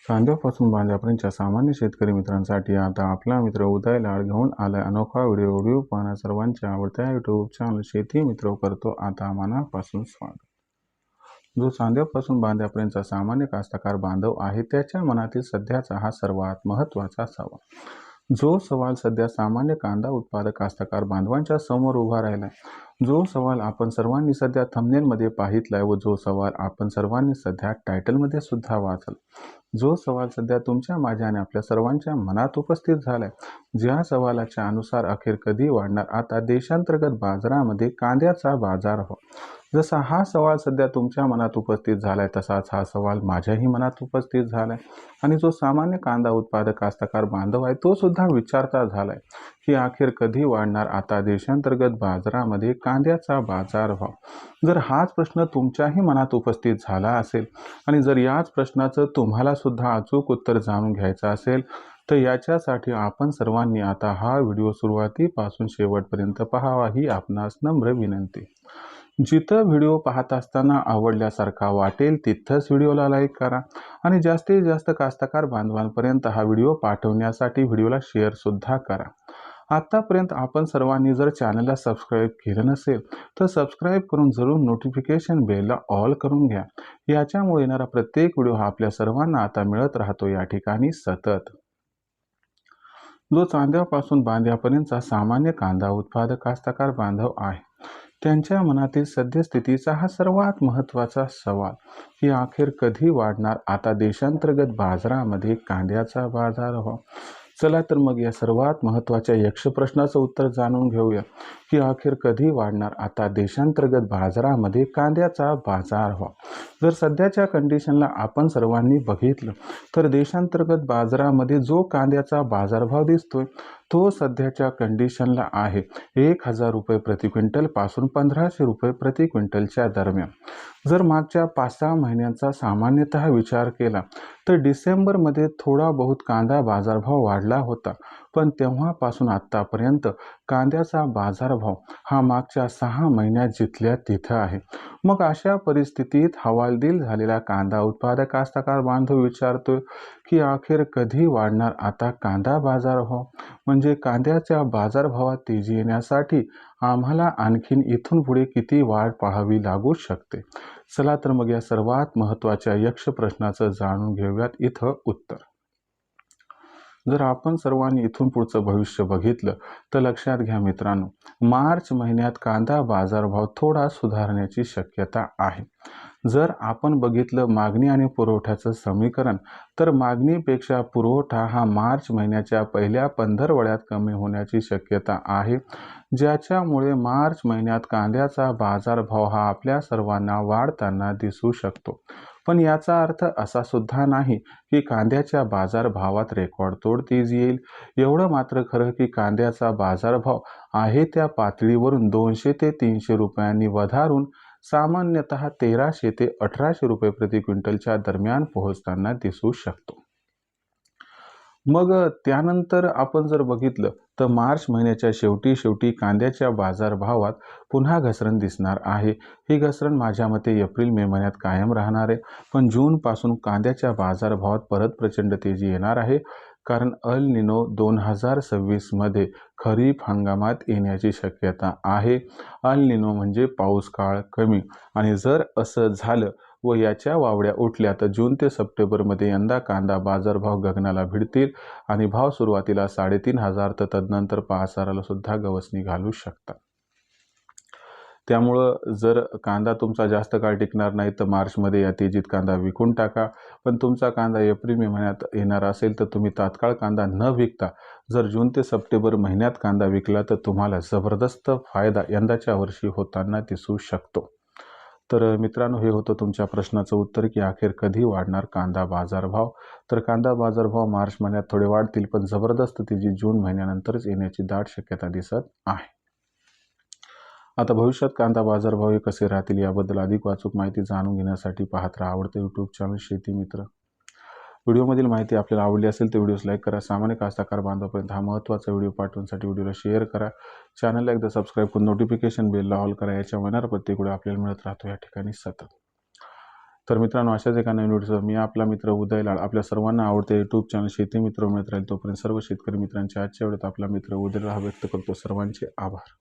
चांद्यापासून बांध्यापर्यंतच्या सामान्य शेतकरी मित्रांसाठी आता आपला मित्र उदय लाड घेऊन आलाय अनोखा व्हिडिओ पाहणं सर्वांच्या आवडत्या यूट्यूब चॅनल शेती मित्र करतो आता मनापासून स्वागत। जो चांद्यापासून बांध्यापर्यंतचा सामान्य कास्तकार बांधव आहे त्याच्या मनातील सध्याचा हा सर्वात महत्त्वाचा सवाल। जो सवाल सध्या सामान्य कांदा उत्पादक कास्तकार बांधवांच्या समोर उभा राहिलाय, जो सवाल आपण सर्वांनी सध्या थंबनेलमध्ये पाहितलाय व जो सवाल आपण सर्वांनी सध्या टायटलमध्ये सुद्धा वाचला, जो सवाल सध्या तुमच्या माझ्या आणि आपल्या सर्वांच्या मनात उपस्थित झालाय, ज्या सवालाच्या अनुसार अखेर कधी वाढणार आता देशांतर्गत बाजारामध्ये कांद्याचा बाजारभाव, जसा हा सवाल सध्या तुमच्या मनात उपस्थित झालाय तसाच हा सवाल माझ्याही मनात उपस्थित झालाय आणि जो सामान्य कांदा उत्पादक कास्तकार बांधव आहे तो सुद्धा विचारता झालाय की अखेर कधी वाढणार आता देशांतर्गत बाजारामध्ये कांद्याचा बाजारभाव। जर हाच प्रश्न तुमच्याही मनात उपस्थित झाला असेल आणि जर याच प्रश्नाचं तुम्हाला सुद्धा अचूक उत्तर जाणून घ्यायचं असेल तर याच्यासाठी आपण सर्वांनी आता हा व्हिडिओ सुरुवातीपासून शेवटपर्यंत पाहावा ही आपणास नम्र विनंती। जिथं व्हिडिओ पाहत असताना आवडल्यासारखा वाटेल तिथंच व्हिडिओला लाईक करा आणि जास्तीत जास्त कास्तकार बांधवांपर्यंत हा व्हिडिओ पाठवण्यासाठी व्हिडिओला शेअर सुद्धा करा। आतापर्यंत आपण सर्वांनी जर चॅनलला सबस्क्राईब केलं नसेल तर सबस्क्राईब करून जरूर नोटिफिकेशन बेलला ऑल करून घ्या, याच्यामुळे येणारा प्रत्येक व्हिडिओ हा आपल्या सर्वांना आता मिळत राहतो या ठिकाणी सतत। जो चांद्यापासून बांध्यापर्यंतचा सामान्य कांदा उत्पादक कास्तकार बांधव आहे त्यांच्या मनातील सद्यस्थितीचा हा सर्वात महत्त्वाचा सवाल की अखेर कधी वाढणार आता देशांतर्गत बाजारामध्ये कांद्याचा बाजारभाव। चला तर मग या सर्वात महत्त्वाच्या यक्ष प्रश्नाचं उत्तर जाणून घेऊया की अखेर कधी वाढणार आता देशांतर्गत बाजारामध्ये कांद्याचा बाजारभाव। जर सध्याच्या कंडिशनला आपण सर्वांनी बघितलं तर देशांतर्गत बाजारामध्ये जो कांद्याचा बाजारभाव दिसतोय तो सध्याच्या कंडिशनला आहे 1000 रुपये प्रति क्विंटल पासून 1500 रुपये प्रति क्विंटलच्या दरम्यान। जर मागच्या 5-6 महिन्यांचा सामान्यतः विचार केला तर डिसेंबरमध्ये थोडा बहुत कांदा बाजारभाव वाढला होता, पण तेव्हापासून आत्तापर्यंत कांद्याचा बाजारभाव हा मागच्या 6 महिन्यात जिथल्या तिथं आहे। मग अशा परिस्थितीत हवालदिल झालेला कांदा उत्पादक कास्तकार बांधव विचारतोय की अखेर कधी वाढणार आता कांदा बाजारभाव, म्हणजे कांद्याच्या बाजारभावात तेजी येण्यासाठी आम्हाला आणखीन इथून पुढे किती वाढ पाहावी लागू शकते। चला तर मग या सर्वात महत्त्वाच्या यक्ष प्रश्नाचं जाणून घेऊयात इथं उत्तर। जर आपण सर्वांनी इथून पुढचं भविष्य बघितलं तर लक्षात घ्या मित्रांनो, मार्च महिन्यात कांदा बाजारभाव थोडा सुधारण्याची शक्यता आहे। जर आपण बघितलं मागणी आणि पुरवठ्याचं समीकरण तर मागणीपेक्षा पुरवठा हा मार्च महिन्याच्या पहिल्या 15 कमी होण्याची शक्यता आहे, ज्याच्यामुळे मार्च महिन्यात कांद्याचा बाजारभाव हा आपल्या सर्वांना वाढताना दिसू शकतो। पण याचा अर्थ असा सुद्धा नाही की कांद्याच्या बाजारभावात रेकॉर्ड तोड तेजी येईल। एवढं मात्र खरं की कांद्याचा बाजारभाव आहे त्या पातळीवरून 200 ते 300 रुपयांनी वधारून सामान्यतः 1300 ते 1800 रुपये प्रति क्विंटलच्या दरम्यान पोहोचताना दिसू शकतो। मग त्यानंतर आपण जर बघितलं तर मार्च महिन्याच्या शेवटी कांद्याच्या बाजारभावात पुन्हा घसरण दिसणार आहे। ही घसरण माझ्या मते एप्रिल मे महिन्यात कायम राहणार आहे, पण जूनपासून कांद्याच्या बाजारभावात परत प्रचंड तेजी येणार आहे, कारण अल निनो 2026 मध्ये खरीप हंगामात येण्याची शक्यता आहे। अल निनो म्हणजे पाऊस काळ कमी, आणि जर असं झालं व याच्या वावड्या उठल्या तर जून ते सप्टेंबरमध्ये यंदा कांदा बाजारभाव गगनाला भिडतील आणि भाव सुरुवातीला 3500 तर तदनंतर 5000ला सुद्धा गवसणी घालू शकतात। त्यामुळं जर कांदा तुमचा जास्त काळ टिकणार नाही तर मार्चमध्ये या तेजीत कांदा विकून टाका, पण तुमचा कांदा एप्रिल मे महिन्यात येणार असेल तर तुम्ही तात्काळ कांदा न विकता जर जून ते सप्टेंबर महिन्यात कांदा विकला तर तुम्हाला जबरदस्त फायदा यंदाच्या वर्षी होताना दिसू शकतो। तर मित्रांनो, हे होतं तुमच्या प्रश्नाचं उत्तर की अखेर कधी वाढणार कांदा बाजारभाव। तर कांदा बाजारभाव मार्च महिन्यात थोडे वाढतील, पण जबरदस्त तेजी जून महिन्यानंतरच येण्याची दाट शक्यता दिसत आहे। आता भविष्यात कांदा बाजारभाव हे कसे राहतील याबद्दल अधिक अचूक माहिती जाणून घेण्यासाठी पाहत राहा आवडते यूट्यूब चॅनल शेती मित्र। व्हिडिओमधील माहिती आपल्याला आवडली असेल तर व्हिडिओस लाईक करा, सामान्य कास्तकार बांधवांपर्यंत हा महत्त्वाचा व्हिडिओ पाठवण्यासाठी व्हिडिओला शेअर करा, चॅनलला एकदा सबस्क्राईब करून नोटिफिकेशन बेलला ऑल करा, याच्या येणारा प्रत्येक व्हिडिओ आपल्याला मिळत राहतो या ठिकाणी सतत। तर मित्रांनो, अशाच एका नवीन व्हिडिओसह मी आपला मित्र उदय लाड आपल्या सर्वांना आवडते यूट्यूब चॅनल शेती मित्र मिळत राहील. तोपर्यंत सर्व शेतकरी मित्रांचे आजच्या व्हिडिओत आपला मित्र उदय लाड व्यक्त करतो. सर्वांचे आभार.